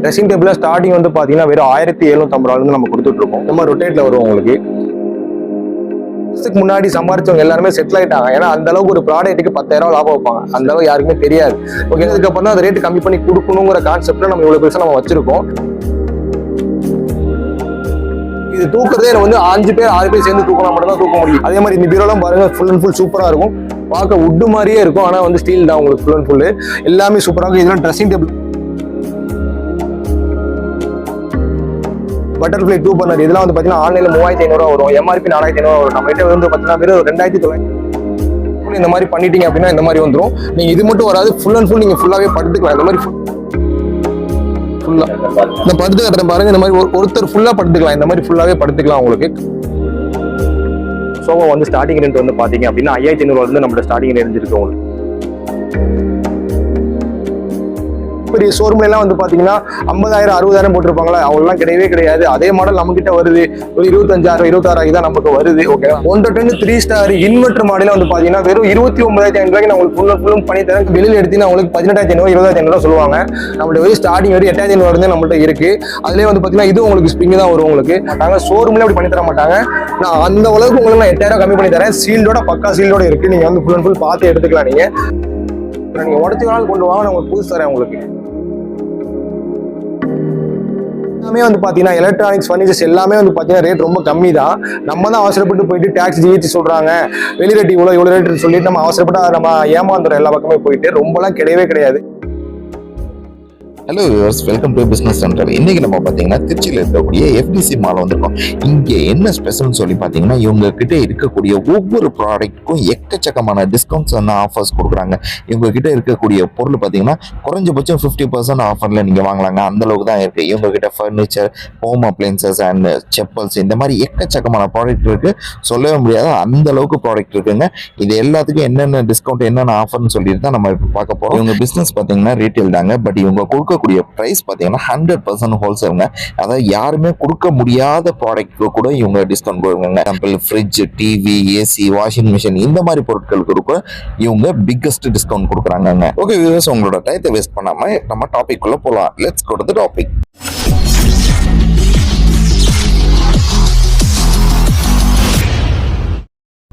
Dressing table starting வந்து பாத்தீங்கன்னா வெறும் 1750 நம்ம கொடுத்துட்டு இருக்கோம். இந்த மாதிரி ரொட்டேட்ல வரும் உங்களுக்கு. முன்னாடி சம்பாரிச்சவங்க எல்லாருமே செட்டில் ஆயிட்டாங்க. ஏன்னா அந்த அளவுக்கு ஒரு ப்ராடக்ட்டுக்கு 10,000 லாபம் வைப்பாங்க. அந்த அளவுக்கு யாருக்குமே தெரியாது. ஓகே, அதுக்கப்புறம் தான் அந்த ரேட்டு கம்மி பண்ணி கொடுக்கணுங்கிற கான்செப்ட்ல நம்ம இவ்வளவு பெருசா நம்ம வச்சிருக்கோம். இது தூக்குறதே வந்து 5 பேர் 6 பேர் சேர்ந்து தூக்கினா மட்டும் தான் தூக்க முடியும். அதே மாதிரி இந்த பீரோலாம் பாருங்க, ஃபுல் அண்ட் ஃபுல் சூப்பரா இருக்கும். பார்க்க வுட் மாதிரியே இருக்கும், ஆனா வந்து ஸ்டீல் தான் உங்களுக்கு ஃபுல் அண்ட் ஃபுல். எல்லாமே சூப்பரா இருக்கும். இதெல்லாம் ட்ரெஸ்ஸிங் டேபிள் பட்டர்ஃப்ளை 2 பர்னர் இதெல்லாம் வந்து பாத்தீங்கன்னா ஆன்லைன்ல 3500 வரும், எம்ஆர்பி 4500 வரும். நம்ம கிட்ட வந்து பாத்தீங்கன்னா வெறும் 2900. இந்த மாதிரி பண்ணிட்டீங்க அப்படின்னா இந்த மாதிரி வந்துடும். நீங்க இது மட்டும் வராது, ஃபுல் அண்ட் ஃபுல் நீங்க ஃபுல்லாவே படுத்துக்கலாம். இந்த மாதிரி ஃபுல்லா இந்த படுத்து கட்டுறேன் பாருங்க, இந்த மாதிரி ஒருத்தர் ஃபுல்லா படுத்துக்கலாம். இந்த மாதிரி ஃபுல்லாவே படுத்துக்கலாம். உங்களுக்கு சோஃபா வந்து ஸ்டார்டிங் ரேட் வந்து பாத்தீங்க அப்படின்னா 5500 வந்து நம்மளோட ஸ்டார்டிங் ரேஞ்ச் இருக்கு. உங்களுக்கு பெரிய ஷோரூம்ல எல்லாம் வந்து பாத்தீங்கன்னா 50,000 60,000 போட்டிருப்பாங்களா, அவங்கலாம் கிடையவே கிடையாது. அதே மாடல் நம்ம கிட்ட வருது ஒரு 25,000 26,000 தான் நமக்கு வருது. ஓகே, 110 3 ஸ்டார் இன்வெர்டர் மாடல வந்து பாத்தீங்கன்னா வெறும் 29,500 நான் உங்களுக்கு ஃபுல்லும் பண்ணி தரேன். வெளியில எடுத்தீங்கன்னா உங்களுக்கு 18,500 20,500 சொல்லுவாங்க. நம்மள்ட்ட வெறும் ஸ்டார்டிங் வரையும் 8,500 நம்மள்ட்ட இருக்கு. அதுலயே வந்து பாத்தீங்கன்னா இது உங்களுக்கு ஸ்ப்ரிங் தான் வரும். உங்களுக்கு நாங்க ஷோரூம்ல அப்படி பண்ணி தர மாட்டாங்க. நான் அந்த அளவுக்கு உங்களுக்கு நான் 8,000 கம்மி பண்ணி தரேன். சீல்டோட பக்கா சீல்டோட இருக்கு. நீங்க வந்து ஃபுல் அண்ட் ஃபுல் பார்த்து எடுத்துக்கலாம். நீங்க உடச்சு வேணாலும் கொண்டு வாங்க, நான் உங்களுக்கு புதுசு தரேன். உங்களுக்கு எல்லாமே வந்து பாத்தீங்கன்னா எலக்ட்ரானிக்ஸ் ஃபர்னிச்சர்ஸ் எல்லாமே வந்து பாத்தீங்கன்னா ரேட் ரொம்ப கம்மி தான். நம்ம தான் அவசரப்பட்டு போயிட்டு டாக்ஸ் ஜிஹெச் சொல்றாங்க, வெளி ரேட் இவ்வளவு ரேட் சொல்லிட்டு நம்ம அவசரப்பட்டு நம்ம ஏமாந்துறோம். எல்லா பக்கமே போயிட்டு ரொம்பலாம் கிடையவே கிடையாது. Hello viewers, welcome to business centre. இன்னைக்கு நம்ம பார்த்தீங்கன்னா திருச்சியில் இருக்கக்கூடிய எஃப்டிசி மால் வந்திருக்கோம். இங்கே என்ன ஸ்பெஷல்னு சொல்லி பார்த்தீங்கன்னா, இவங்க கிட்ட இருக்கக்கூடிய ஒவ்வொரு ப்ராடக்ட்டுக்கும் எக்கச்சக்கமான டிஸ்கவுண்ட்ஸ் அண்ட் ஆஃபர்ஸ் கொடுக்குறாங்க. இவங்க கிட்ட இருக்கக்கூடிய பொருள் பார்த்தீங்கன்னா குறைஞ்சபட்சம் 50% ஆஃபரில் நீங்கள் வாங்கலாங்க. அந்த அளவுக்கு தான் இருக்குது. இவங்க கிட்ட furniture, home appliances and chappals இந்த மாதிரி எக்கச்சக்கமான ப்ராடக்ட் இருக்குது. சொல்லவே முடியாத அந்த அளவுக்கு ப்ராடக்ட் இருக்குங்க. இது எல்லாத்துக்கும் என்னென்ன டிஸ்கவுண்ட் என்னென்ன ஆஃபர்னு சொல்லிட்டு தான் நம்ம இப்போ பார்க்க போகிறோம். இவங்க பிஸ்னஸ் பார்த்தீங்கன்னா ரீட்டைல் தாங்க, பட் இவங்க கொடுக்கக்கூடிய பிரைஸ் பார்த்தீங்கன்னா 100% ஹோல்சேலுங்க. அதாவது யாருமே கொடுக்க முடியாத ப்ராடக்ட்க்கு கூட இவங்க டிஸ்கவுண்ட் கொடுக்குறாங்க. Example fridge, TV, AC, washing machine இந்த மாதிரி பொருட்களுக்கு கூட இவங்க பிக்கஸ்ட் டிஸ்கவுண்ட் கொடுக்குறாங்க. ஓகே வியூவர்ஸ், உங்களோட டைத்தை வேஸ்ட் பண்ணாம நம்ம டாபிக் குள்ள போலாம். Let's go to the topic.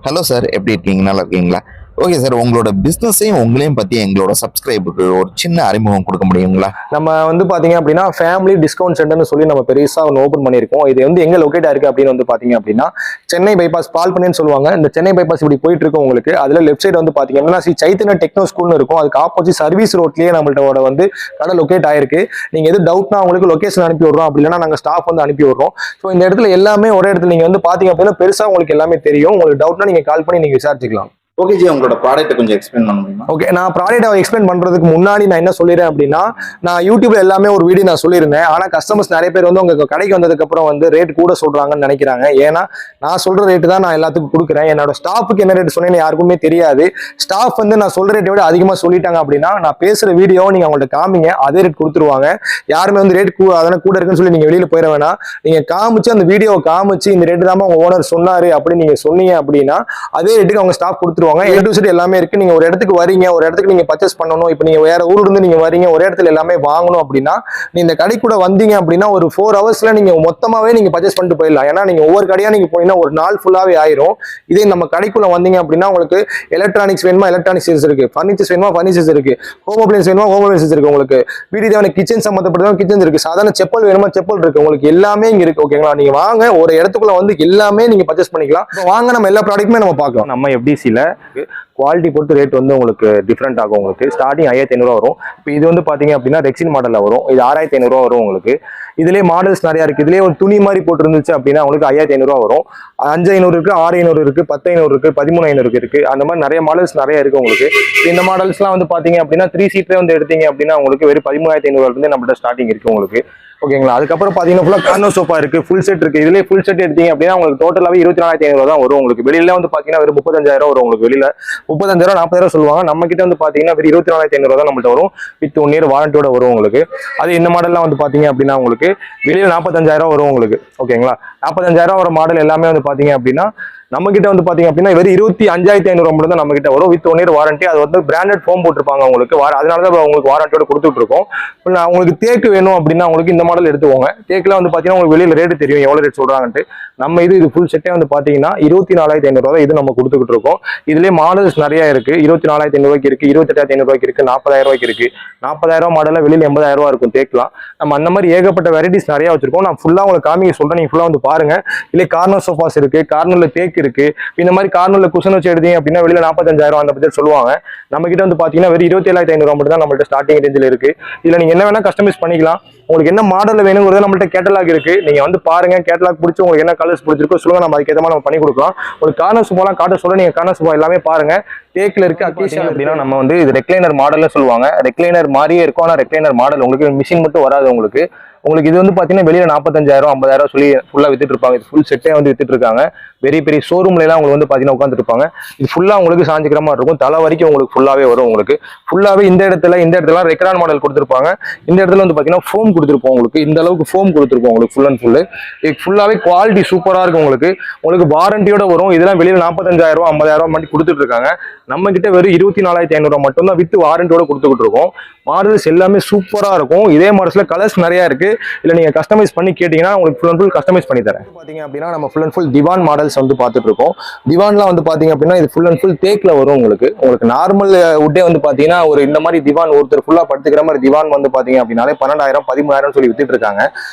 Hello sir, எப்படி இருக்கீங்க? நல்லா இருக்கீங்களா? ஓகே சார், உங்களோட பிசினஸையும் உங்களையும் பத்தி எங்களோட சப்ஸ்கிரைபருக்கு ஒரு சின்ன அறிமுகம் கொடுக்க முடியுங்களா? நம்ம வந்து பாத்தீங்க அப்படின்னா ஃபேமிலி டிஸ்கவுண்ட் சென்டர்னு சொல்லி நம்ம பெருசா ஒன்று ஓப்பன் பண்ணியிருக்கோம். இது வந்து எங்க லொக்கேட் ஆயிருக்கு அப்படின்னு வந்து பாத்தீங்க அப்படின்னா சென்னை பைபாஸ் பால்பண்ணைன்னு சொல்லுவாங்க. இந்த சென்னை பைபாஸ் இப்படி போயிட்டு இருக்கும் உங்களுக்கு. அதுல லெஃப்ட் சைடு வந்து பாத்தீங்க அப்படின்னா ஸ்ரீ சைத்தன்யா டெக்னோ ஸ்கூல்னு இருக்கும். அதுக்கு ஆப்போசிட் சர்வீஸ் ரோட்லயே நம்மள்ட்ட வந்து கடை லொக்கேட் ஆயிருக்கு. நீங்க எது டவுட்னா உங்களுக்கு லொகேஷன் அனுப்பி விடுறோம், அப்படி இல்லைன்னா நாங்க ஸ்டாஃப் வந்து அனுப்பி விடுறோம். ஸோ இந்த இடத்துல எல்லாமே ஒரே இடத்துல நீங்க வந்து பாத்தீங்க அப்படின்னா பெருசா உங்களுக்கு எல்லாமே தெரியும். உங்களுக்கு டவுட்னா நீங்க கால் பண்ணி நீங்க விசாரிச்சுக்கலாம். ஓகே ஜி, உங்களோட ப்ராடக்ட் கொஞ்சம் எக்ஸ்பிளைன் பண்ண முடியுமா? ஓகே, நான் ப்ராடக்ட் எக்ஸ்பிளைன் பண்றதுக்கு முன்னாடி நான் என்ன சொல்லிடுறேன் அப்படின்னா, நான் யூடியூப்ல எல்லாமே ஒரு வீடியோ நான் சொல்லியிருந்தேன். ஆனா கஸ்டமர்ஸ் நிறைய பேர் வந்து உங்க கடைக்கு வந்ததுக்கு அப்புறம் வந்து ரேட் கூட சொல்றாங்கன்னு நினைக்கிறாங்க. ஏன்னா நான் சொல்ற ரேட்டு தான் நான் எல்லாத்துக்கும் கொடுக்குறேன். என்னோட ஸ்டாஃபுக்கு என்ன ரேட் சொன்னேன்னு யாருக்குமே தெரியாது. ஸ்டாஃப் வந்து நான் சொல்ற ரேட்டை விட அதிகமா சொல்லிட்டாங்க அப்படின்னா நான் பேசுற வீடியோவை நீங்க அவங்கள்ட்ட காமிங்க, அதே ரேட் கொடுத்துருவாங்க. யாருமே வந்து ரேட் அதெல்லாம் கூட இருக்குன்னு சொல்லி நீங்க வெளியில போயிட வேணாம். நீங்க காமிச்சு அந்த வீடியோவை காமிச்சு இந்த ரேட்டு தான் உங்க ஓனர் சொன்னாரு அப்படின்னு நீங்க சொன்னீங்க அப்படின்னா அதே ரேட்டுக்கு அவங்க ஸ்டாஃப் கொடுத்துருவாங்க. ஏ டு செட் எல்லாமே இருக்கு. நீங்க ஒரு இடத்துக்கு வரீங்க, ஒரு இடத்துக்கு நீங்க பர்ச்சேஸ் பண்ணணும், இப்போ நீங்க வேற ஊர்ல இருந்து நீங்க வரீங்க, ஒரு இடத்துல எல்லாமே வாங்கணும் அப்படின்னா நீ இந்த கடை கூட வந்தீங்க அப்படின்னா ஒரு 4 ஹவர்ஸ்ல நீங்க மொத்தமாவே நீங்க பர்ச்சேஸ் பண்ணிட்டு போயிடலாம். ஏன்னா நீங்க ஒவ்வொரு கடையா நீங்க போனீங்கன்னா ஒரு நாள் ஃபுல்லாவே ஆயிரும். இதே நம்ம கடைக்குள்ள வந்தீங்க அப்படின்னா உங்களுக்கு எலக்ட்ரானிக்ஸ் வேணுமா எலக்ட்ரானிக்ஸ் இருக்கு, ஃபர்னிச்சர்ஸ் வேணுமா ஃபர்னிச்சர்ஸ் இருக்கு, ஹோம் அப்ளையன்ஸ் வேணுமா ஹோம் அப்ளையன்ஸ் இருக்கு, உங்களுக்கு வீடு தேவையான கிச்சன் சம்பந்தப்பட்ட கிச்சன் இருக்கு, சாதாரண செப்பல் வேணுமா செப்பல் இருக்கு, உங்களுக்கு எல்லாமே இங்க இருக்கு. ஓகேங்களா? நீங்க வாங்க, ஒரு இடத்துக்குள்ள வந்து எல்லாமே நீங்க பர்ச்சேஸ் பண்ணிக்கலாம். வாங்க, நம்ம எல்லா ப்ராடக்ட்டுமே நம்ம பார்க்கலாம். நம்ம எஃப்டிசில குவாலிட்டி பொறுத்து ரேட் வந்து உங்களுக்கு டிஃப்ரெண்ட் ஆகும். உங்களுக்கு ஸ்டார்டிங் 5500 வரும். இப்போ இது வந்து பாத்தீங்க அப்படின்னா ரெக்ஸின் மாடல்ல வரும். இது 6500 வரும் உங்களுக்கு. இதுலயே மாடல்ஸ் நிறைய இருக்கு. இதுலயே ஒரு துணி மாதிரி போட்டுருந்துச்சு அப்படின்னா உங்களுக்கு 5500 வரும். 5500 இருக்கு, 6500 இருக்கு, 10500 இருக்கு, 13500 இருக்கு. அந்த மாதிரி நிறைய மாடல்ஸ் நிறைய இருக்கு உங்களுக்கு. இந்த மாடல்ஸ்லாம் வந்து பாத்தீங்க அப்படின்னா 3 சீட்ல வந்து எடுத்தீங்க அப்படின்னா உங்களுக்கு வெறும் 13500 இருந்து நம்மள்ட்ட ஸ்டார்டிங் இருக்கு உங்களுக்கு. ஓகேங்களா? அதுக்கப்புறம் பாத்தீங்கன்னா ஃபுல்லா கார்னர் சோஃபா இருக்கு, ஃபுல் செட் இருக்கு. இதுலயே ஃபுல் செட் எடுத்தீங்க அப்படின்னா உங்களுக்கு டோட்டலாவே 24,500 தான் வரும் உங்களுக்கு. வெளியில வந்து பாத்தீங்கன்னா வெறும் 35,000 வரும் உங்களுக்கு. வெளியில 35,000 40,000 சொல்லுவாங்க. நம்ம கிட்ட வந்து பாத்தீங்கன்னா வெறும் 24,500 தான் நம்மள்ட்ட வரும். வித் 1 இயர் வாரண்டியோட வரும் உங்களுக்கு. அது இந்த மாடல்லாம் வந்து பாத்தீங்க அப்படின்னா உங்களுக்கு வெளியில 45,000 வரும் உங்களுக்கு. ஓகேங்களா? 45,000 வர மாடல் எல்லாமே வந்து பாத்தீங்க அப்படின்னா நம்ம கிட்ட வந்து பாத்தீங்க அப்படின்னா வெறும் 25,500 மட்டும் தான் நம்ம கிட்ட வரும் வித் 1 year வாரண்டி. அது வந்து பிராண்டட் ஃபோம் போட்டிருப்பாங்க உங்களுக்கு, அதனால தான் உங்களுக்கு வாரண்டியோட கொடுத்துட்டு இருக்கோம். இப்போ நான் உங்களுக்கு தேக்கு வேணும் அப்படின்னா உங்களுக்கு இந்த மாடல் எடுத்துக்கோங்க. தேக்குல வந்து பாத்தீங்கன்னா உங்களுக்கு வெளியில ரேட்டு தெரியும் எவ்வளவு ரேட் சொல்றாங்கன்ட்டு. நம்ம இது ஃபுல் செட்டே வந்து பாத்தீங்கன்னா 24,500 இது நம்ம கொடுத்துக்கிட்டு இருக்கோம். இதுலயே மாடல்ஸ் நிறைய இருக்கு. 24,500 இருக்கு, 28,500 இருக்கு, 40,000 இருக்கு. 40,000 மாடல்ல வெளியில 80,000 இருக்கும் தேக்கலாம். நம்ம அந்த மாதிரி ஏகப்பட்ட வெரைட்டிஸ் நிறைய வச்சிருக்கோம். நான் ஃபுல்லா உங்களுக்கு காமிக்க சொல்றேன், நீங்க ஃபுல்லா வந்து பாருங்க. இல்ல கார்னர் சோஃபாஸ் இருக்கு, கார்னர்ல தேக்கு இருக்கு. இந்த மாதிரி கார்னர்ல குஷன் வச்சு எடுத்தீங்க அப்படின்னா வெளியில 45,000 அந்த பட்ஜெட் சொல்லுவாங்க. நம்ம கிட்ட வந்து பாத்தீங்கன்னா வெறும் 27,500 மட்டும் தான் நம்மள்ட்ட ஸ்டார்டிங் ரேஞ்சில் இருக்கு. இதுல நீங்க என்ன வேணா கஸ்டமைஸ் பண்ணிக்கலாம். உங்களுக்கு என்ன மாடல்ல வேணுங்கிறது நம்மள்ட்ட கேட்டலாக் இருக்கு. நீங்க வந்து பாருங்க, கேட்டலாக் பிடிச்சி உங்களுக்கு என்ன கலர்ஸ் பிடிச்சிருக்கோ சொல்லுங்க, நம்ம அதுக்கேற்ற மாதிரி நம்ம பண்ணி கொடுக்கலாம். ஒரு கார்னர் சோஃபாலாம் காட்ட சொல்ல நீங்க கார்னர் சோஃபா எல்லாமே பாருங்க. தேக்கில் இருக்கு, அக்கேஷியா அப்படின்னா நம்ம வந்து இது ரெக்லைனர் மாடல்ல சொல்லுவாங்க. ரெக்லைனர் மாதிரியே இருக்கும், ஆனா ரெக்லைனர் மாடல் உங்களுக்கு மிஷின் மட்டும் வராது உங்களுக்கு. உங்களுக்கு இது வந்து பாத்தீங்கன்னா வெளியில 45,000 50,000 சொல்லி ஃபுல்லா வித்துட்டு இருப்பாங்க. இது ஃபுல் செட்டே வந்து வித்துட்டு இருக்காங்க. பெரிய பெரிய ஷோரூம்ல எல்லாம் உங்களுக்கு வந்து பாத்தீங்கன்னா உட்காந்துட்டு இருப்பாங்க. இது ஃபுல்லா உங்களுக்கு சாஞ்சிக்கிற மாதிரி இருக்கும். தலை வரைக்கும் உங்களுக்கு ஃபுல்லாவே வரும். உங்களுக்கு ஃபுல்லாவே இந்த இடத்துல ரெக்ரான் மாடல் கொடுத்துருப்பாங்க. இந்த இடத்துல வந்து பாத்தீங்கன்னா ஃபோம் கொடுத்துருப்போம் உங்களுக்கு. இந்த அளவுக்கு ஃபோம் கொடுத்துருப்போம் உங்களுக்கு ஃபுல் அண்ட் ஃபுல்லு. இது ஃபுல்லாவே குவாலிட்டி சூப்பரா இருக்கும் உங்களுக்கு. உங்களுக்கு வாரண்டியோட வரும். இதெல்லாம் வெளியில 45,000 50,000 மட்டும் கொடுத்துட்டு இருக்காங்க. நம்ம கிட்ட வெறும் 24,500 மட்டும் தான் வித் வாரண்டியோட கொடுத்துக்கிட்டு இருக்கோம். மாடல்ஸ் எல்லாமே சூப்பரா இருக்கும். இதே மாடல்ஸ்ல கலர்ஸ் நிறைய இருக்கு. இல்ல நீங்க கஸ்டமைஸ் பண்ணி கேட்டீங்கன்னா உங்களுக்கு ஃபுல் அண்ட் ஃபுல் கஸ்டமைஸ் பண்ணி தரேன். பாத்தீங்க அப்படின்னா நம்ம ஃபுல் அண்ட் ஃபுல் திவான் மாடல்ஸ் வந்து பார்த்துட்டு இருக்கோம். திவான்லாம் வந்து பாத்தீங்க அப்படின்னா இது ஃபுல் அண்ட் ஃபுல் தேக்ல வரும் உங்களுக்கு. உங்களுக்கு நார்மல் உட்டே வந்து பாத்தீங்கன்னா ஒரு இந்த மாதிரி திவான் ஒருத்தர் ஃபுல்லா படுத்துக்கிற மாதிரி திவான் வந்து பாத்தீங்க அப்படின்னாலே 12,000 13,000 சொல்லி வித்துட்டு இருக்காங்க.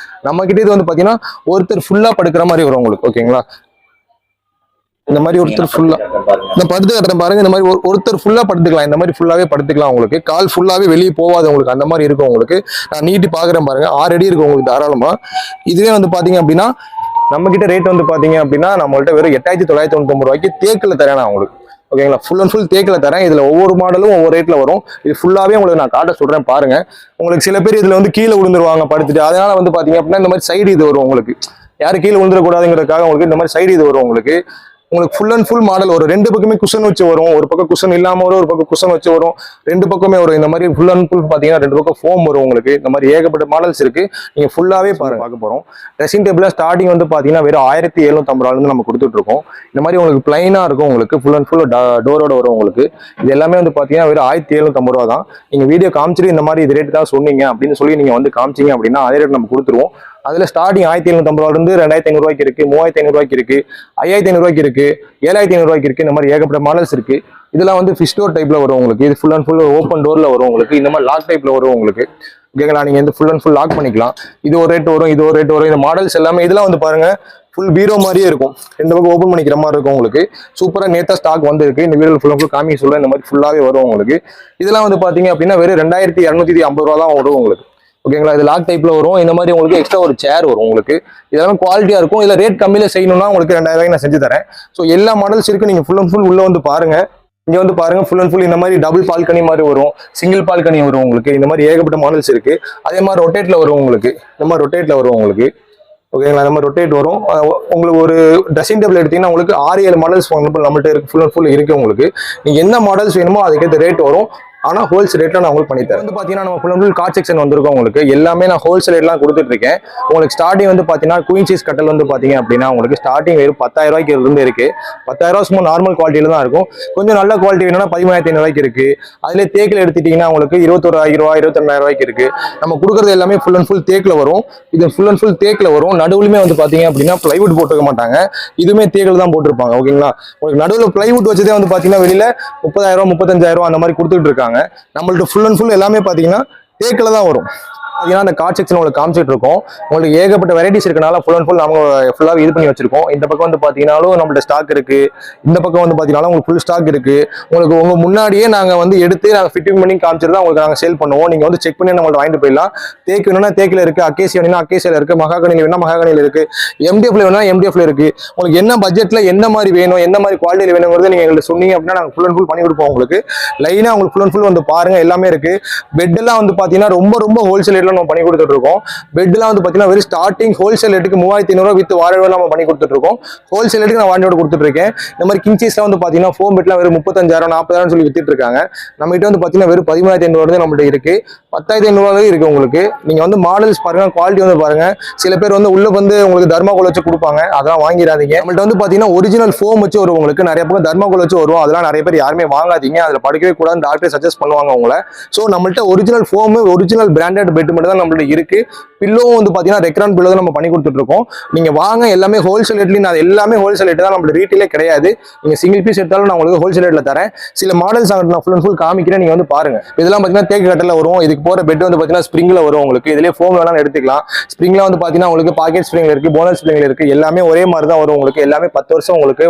நம்ம கிட்ட இது வந்து பாத்தீங்கன்னா ஒருத்தர் ஃபுல்லா படுக்கிற மாதிரி வரும் உங்களுக்கு. ஓகேங்களா, இந்த மாதிரி ஒருத்தர் ஃபுல்லா இந்த படுத்து கட்டுறேன் பாருங்க. இந்த மாதிரி ஒருத்தர் ஃபுல்லா படுத்துக்கலாம். இந்த மாதிரி ஃபுல்லாவே படுத்துக்கலாம். உங்களுக்கு கால் ஃபுல்லாவே வெளியே போகாது உங்களுக்கு, அந்த மாதிரி இருக்கும் உங்களுக்கு. நான் நீட்டி பாக்குறேன் பாருங்க, 6 அடி இருக்கும் உங்களுக்கு தாராளமா. இதுவே வந்து பாத்தீங்க அப்படின்னா நம்ம கிட்ட ரேட் வந்து பாத்தீங்க அப்படின்னா நம்மள்ட்ட வெறும் 8,999 தேக்கில் தரேன் நான் உங்களுக்கு. ஓகேங்களா, ஃபுல் அண்ட் ஃபுல் தேக்கில் தரேன். இதுல ஒவ்வொரு மாடலும் ஒவ்வொரு ரேட்ல வரும். இது ஃபுல்லாவே உங்களுக்கு நான் காட்ட சொல்றேன் பாருங்க. உங்களுக்கு சில பேர் இதுல வந்து கீழே விழுந்துருவாங்க படுத்துட்டு. அதனால வந்து பாத்தீங்க அப்படின்னா இந்த மாதிரி சைடு இது வரும் உங்களுக்கு. யாரும் கீழே விழுந்துடக்கூடாதுங்கிறதுக்காக உங்களுக்கு இந்த மாதிரி சைடு இது வரும் உங்களுக்கு. உங்களுக்கு ஃபுல் அண்ட் ஃபுல் மாடல் ஒரு 2 பக்கமே குஷன் வச்சு வரும். ஒரு பக்கம் குஷன் இல்லாம வரும், ஒரு பக்கம் குஷன் வச்சு வரும். 2 பக்கமே வரும். இந்த மாதிரி ஃபுல் அண்ட் ஃபுல் பாத்தீங்கன்னா 2 பக்கம் ஃபோம் வரும் உங்களுக்கு. இந்த மாதிரி ஏகப்பட்ட மாடல்ஸ் இருக்கு. நீங்க ஃபுல்லாவே பார்க்க போறோம். ட்ரெஸ்ஸிங் டேபிள் ஸ்டார்டிங் வந்து பாத்தீங்கன்னா வெறும் 1,750 நம்ம கொடுத்துட்டு இருக்கோம். இந்த மாதிரி உங்களுக்கு பிளைனா இருக்கும் உங்களுக்கு. ஃபுல் அண்ட் ஃபுல் டோரோட வரும் உங்களுக்கு. இது எல்லாமே வந்து பாத்தீங்கன்னா வெறும் 1,750 தான். நீங்க வீடியோ காமிச்சிட்டு இந்த மாதிரி இது ரேட் தான் சொன்னீங்க அப்படின்னு சொல்லி நீங்க வந்து காமிச்சிங்க அப்படின்னா அதே ரேட் நம்ம கொடுத்துருவோம். அதுல ஸ்டார்டிங் 1,750 இருந்து 2,500 இருக்கு, 3,500 இருக்கு, 5,500 இருக்கு, 7,500 இருக்கு. இந்த மாதிரி ஏகப்பட்ட மாடல்ஸ் இருக்கு. இதெல்லாம் வந்து ஃபிஷ் டோர் டைப்ல வரும் உங்களுக்கு. இது ஃபுல் அண்ட் ஃபுல் ஓப்பன் டோர்ல வரும் உங்களுக்கு. இந்த மாதிரி லாக் டைப்ல வரும் உங்களுக்கு. ஓகேங்களா, நீங்க வந்து ஃபுல் அண்ட் ஃபுல் லாக் பண்ணிக்கலாம். இது ஒரு ரேட் வரும், இது ஒரு ரேட் வரும். இந்த மாடல்ஸ் எல்லாமே இதெல்லாம் வந்து பாருங்க ஃபுல் பீரோ மாதிரியே இருக்கும். 2 பக்கம் ஓப்பன் பண்ணிக்கிற மாதிரி இருக்கும் உங்களுக்கு. சூப்பரா நேத்தா ஸ்டாக் வந்து இருக்கு. இந்த வீடியோ ஃபுல் அண்ட் ஃபுல் காமிக்க சொல்ல இந்த மாதிரி ஃபுல்லாவே வரும் உங்களுக்கு. இதெல்லாம் வந்து பாத்தீங்க அப்படின்னா வெறும் 2,250 தான் வரும் உங்களுக்கு. ஓகேங்களா, இது லாக் டைப்ல வரும். இந்த மாதிரி உங்களுக்கு எக்ஸ்ட்ரா ஒரு சேர் வரும் உங்களுக்கு. இதெல்லாம் குவாலிட்டியா இருக்கும். இதுல ரேட் கம்மியில செய்யணும்னா உங்களுக்கு 2,000 நான் செஞ்சு தரேன். ஸோ எல்லா மாடல்ஸ் இருக்கு. நீங்க ஃபுல் அண்ட் ஃபுல் உள்ள வந்து பாருங்க. இங்க வந்து பாருங்க ஃபுல் அண்ட் ஃபுல் இந்த மாதிரி டபுள் பால்கனி மாதிரி வரும், சிங்கிள் பால்கனி வரும் உங்களுக்கு. இந்த மாதிரி ஏகப்பட்ட மாடல்ஸ் இருக்கு. அதே மாதிரி ரொட்டேட்ல வரும் உங்களுக்கு. இந்த மாதிரி ரொட்டேட்ல வரும் உங்களுக்கு. ஓகேங்களா, இந்த மாதிரி ரொட்டேட் வரும். உங்களுக்கு ஒரு ட்ரெஸ்ஸிங் டேபிள் எடுத்தீங்கன்னா உங்களுக்கு 6-7 மாடல்ஸ் நம்மள்ட்ட இருக்கு. ஃபுல் அண்ட் ஃபுல் இருக்கு உங்களுக்கு. நீங்க என்ன மாடல்ஸ் வேணுமோ அதுக்கேற்ற ரேட் வரும். ஆனா ஹோல்சேல் ரேட்ல நான் உங்களுக்கு பண்ணி தரேன். வந்து பாத்தீங்கன்னா நம்ம full and full card section வந்திருக்கோம் உங்களுக்கு. எல்லாமே நான் ஹோல்சேல் ரேட்லாம் கொடுத்துட்டு இருக்கேன். உங்களுக்கு ஸ்டார்டிங் வந்து பாத்தீங்கன்னா குயின் சீஸ் கட்டல் வந்து பாத்தீங்க அப்படின்னா உங்களுக்கு ஸ்டார்டிங் வெறும் 10,000 இருந்து இருக்கு. 10,000 சும்மா நார்மல் குவாலிட்டியில தான் இருக்கும். கொஞ்சம் நல்ல குவாலிட்டி வேணும்னா 13,500 இருக்கு. அதுல தேக்கில் எடுத்துட்டீங்கன்னா உங்களுக்கு 21,000 22,000 இருக்கு. நம்ம கொடுக்குறது எல்லாமே ஃபுல் அண்ட் ஃபுல் தேக்கில் வரும். இது ஃபுல் அண்ட் ஃபுல் தேக்கில் வரும். நடுவுலுமே வந்து பாத்தீங்க அப்படின்னா பிளைவுட் போட்டுக்க மாட்டாங்க. இதுவுமே தேக்கில் தான் போட்டிருப்பாங்க. ஓகேங்களா, உங்களுக்கு நடுவில் பிளைவுட் வச்சதே வந்து பாத்தீங்கன்னா வெளியில 30,000 35,000 அந்த மாதிரி கொடுத்துட்டு இருக்காங்க. நம்மள்ட்ட ஃபுல் அண்ட் ஃபுல் எல்லாமே பாத்தீங்கன்னா தேக்கில தான் வரும். பாத்தீங்கன்னா அந்த கார்ட் செக்ஷன் உங்களுக்கு காமிச்சிட்டு இருக்கோம். உங்களுக்கு ஏகப்பட்ட வெரைட்டிஸ் இருக்கனால ஃபுல் அண்ட் ஃபுல் நம்ம ஃபுல்லாக இது பண்ணி வச்சிருக்கோம். இந்த பக்கம் வந்து பாத்தீங்கன்னாலும் நம்மள்ட்ட ஸ்டாக் இருக்கு. இந்த பக்கம் வந்து பாத்தீங்கன்னா உங்களுக்கு ஃபுல் ஸ்டாக் இருக்கு. உங்களுக்கு உங்க முன்னாடியே நாங்க வந்து எடுத்து நாங்க ஃபிட்டிங் பண்ணி காமிச்சிட்டு தான் உங்களுக்கு நாங்க சேல் பண்ணுவோம். நீங்க வந்து செக் பண்ணி நம்மள்ட்ட வாங்கிட்டு போயிடலாம். தேக்கு வேணும்னா தேக்கில இருக்கு, அக்கேசியா வேணும்னா அக்கேசியால இருக்கு, மகாகனில வேணும்னா மகாகனில இருக்கு, எம்டிஎஃப்ல வேணும்னா எம்டிஎஃப்ல இருக்கு. உங்களுக்கு என்ன பட்ஜெட்ல என்ன மாதிரி வேணும், என்ன மாதிரி குவாலிட்டியில வேணுங்கிறத நீங்க எங்களுக்கு சொன்னீங்க அப்படின்னா நாங்க ஃபுல் அண்ட் ஃபுல் பண்ணி கொடுப்போம் உங்களுக்கு. லைனா உங்களுக்கு ஃபுல் அண்ட் ஃபுல் வந்து பாருங்க எல்லாமே இருக்கு. பெட் எல்லாம் வந்து பாத்தீங்கன்னா ரொம்ப ரொம்ப ஹோல்சேல் ரேட்ல நம்ம பண்ணி கொடுத்துட்டு இருக்கோம். பெட்லாம் வந்து பாத்தீங்கன்னா வெறும் ஸ்டார்டிங் ஹோல்சேல் ரேட்டுக்கு 3500 வித் வாரண்டியோட நம்ம பண்ணி கொடுத்துட்டு இருக்கோம். ஹோல்சேல் ரேட்டுக்கு நான் வாரண்டியோட கொடுத்துட்டு இருக்கேன். இந்த மாதிரி கிங் சைஸ்லாம் வந்து பாத்தீங்கன்னா ஃபோம் பெட்லாம் வெறும் 35,000 40,000 சொல்லி வித்துட்டு இருக்காங்க. நம்ம கிட்ட வந்து பாத்தீங்கன்னா வெறும் 13,500 நம்மகிட்ட இருக்கு. 10,500 இருக்கு உங்களுக்கு. நீங்க வந்து மாடல்ஸ் பாருங்க, குவாலிட்டி வந்து பாருங்க. சில பேர் வந்து உள்ள வந்து உங்களுக்கு தர்மாகோல் வச்சு கொடுப்பாங்க, அதெல்லாம் வாங்கிடாதீங்க. நம்மள்ட்ட வந்து பாத்தீங்கன்னா ஒரிஜினல் ஃபோம் வச்சு வரும் உங்களுக்கு. நிறைய பக்கம் தர்மாகோல் வச்சு வரும், அதெல்லாம் நிறைய பேர் யாருமே வாங்காதீங்க. அதுல படுக்கவே கூடாது, டாக்டர் சஜஸ்ட் பண்ணுவாங்க உங்களை. ஸோ நம்மள்ட்ட original foam, original branded bed மட்டும் தான் நம்மள்ட்ட இருக்கு. பில்லோவும் வந்து பாத்தீங்கன்னா ரெக்ரான் பில்லோ தான் நம்ம பண்ணி கொடுத்துட்டு இருக்கோம். நீங்க வாங்க, எல்லாமே ஹோல்சேல் ரேட்லயும், நான் எல்லாமே ஹோல்சேல் ரேட் தான், நம்மளுக்கு ரீட்டெயிலே கிடையாது. நீங்க சிங்கிள் பீஸ் எடுத்தாலும் நான் உங்களுக்கு ஹோல்சேல் ரேட்ல தரேன். சில மாடல்ஸ் நான் ஃபுல் அண்ட் ஃபுல் காமிக்கிறேன், நீங்க வந்து பாருங்க. இதெல்லாம் பாத்தீங்கன்னா தேக்கு கட்டல வரும். இதுக்கு போற பெட் வந்து பாத்தீங்கன்னா ஸ்ப்ரிங்ல வரும் உங்களுக்கு. இதுலயே ஃபோம் வேணாலும் எடுத்துக்கலாம். ஸ்ப்ரிங்ல வந்து பாத்தீங்கன்னா உங்களுக்கு பாக்கெட் ஸ்ப்ரிங் இருக்கு, போனஸ் ஸ்ப்ரிங் இருக்கு. எல்லாமே ஒரே மாதிரி தான் வரும் உங்களுக்கு. எல்லாமே 10 வருஷம் உங்களுக்கு